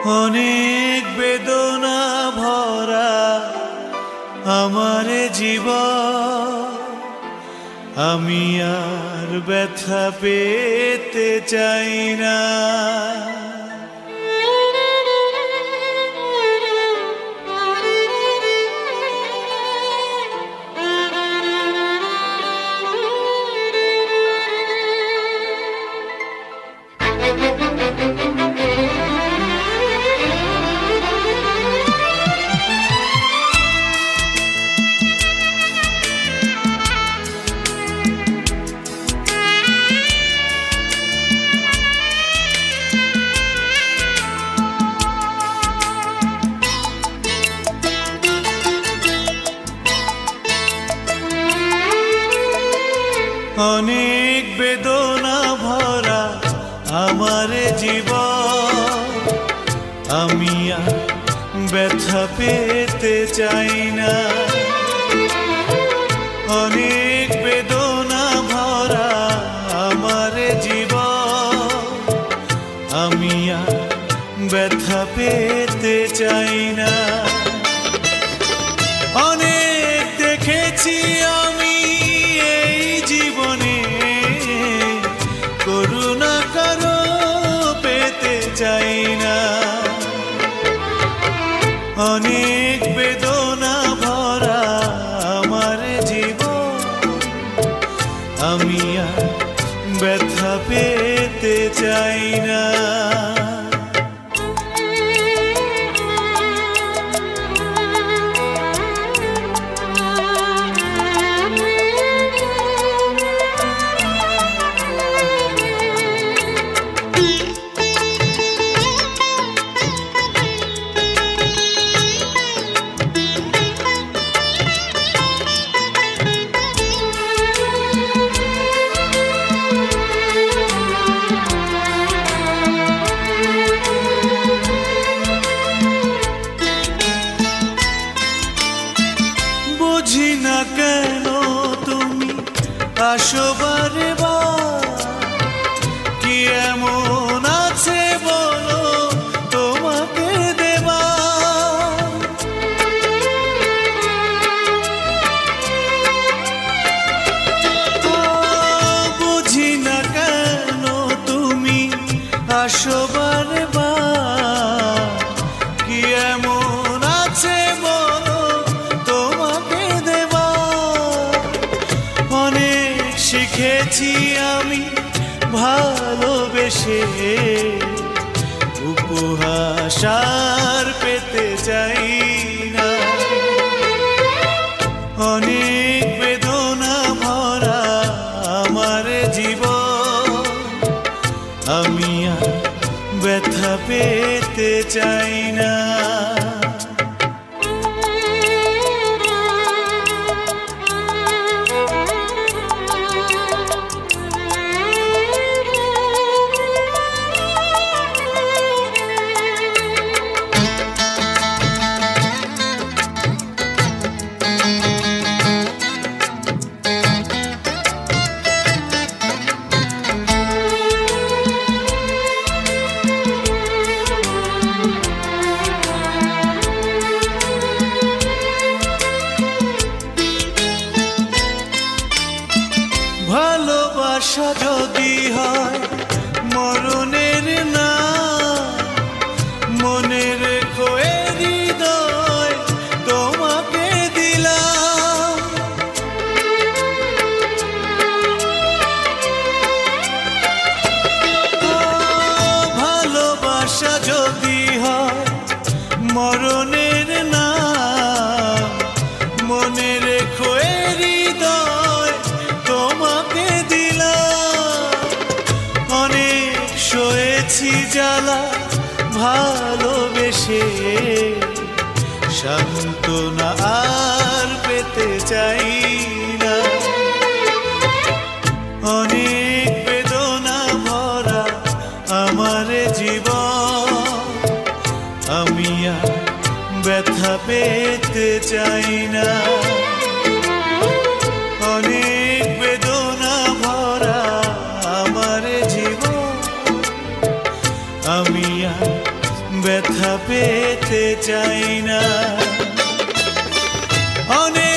অনেক বেদনা ভরা আমার জীবন, আমি আর ব্যথা পেতে চাই না। অনেক বেদনা ভরা আমার জীবন, আমি আর ব্যথা পেতে চাই না। অনেক বেদনা ভরা আমার জীবন, আমি আর ব্যথা পেতে চাই না। অনেক দেখেছি আমি এই জীবনে, করুণা কারো পেতে চাই না। অনেক বেদনা ভরা আমার জীবন, আমি আর ব্যথা পেতে চাই না। বুঝি না কেন তুমি আসো বারে বার, কি এমন আছে বলো তোমাকে দেবা। বুঝি না কেন তুমি আসো বারে বার, কি এমন আছে বলো তোমাকে দেবা। অনেক শিখেছি আমি ভালোবেসে, উপহাস আর পেতে চাই না। অনেক বেদনা ভরা আমার জীবন, আমি আর ব্যথা পেতে চাই না। ভালোবাসা যদি হয় মরণের না, মনে রেখো এ হৃদয় তোমাকে দিলাম। ভালোবাসা যদি হয় মরণের না, মনে রেখো এ হৃদয় তোমাকে দিলাম। অনেক সয়েছি জ্বালা ভালোবেসে, সান্ত্বনা আর পেতে চাই না। অনেক বেদনা ভরা আমার জীবন, আমি আর ব্যথা পেতে চাই না। অনেক বেদনা ভরা আমার জীবন, আমি আর ব্যথা পেতে চাই না। অনেক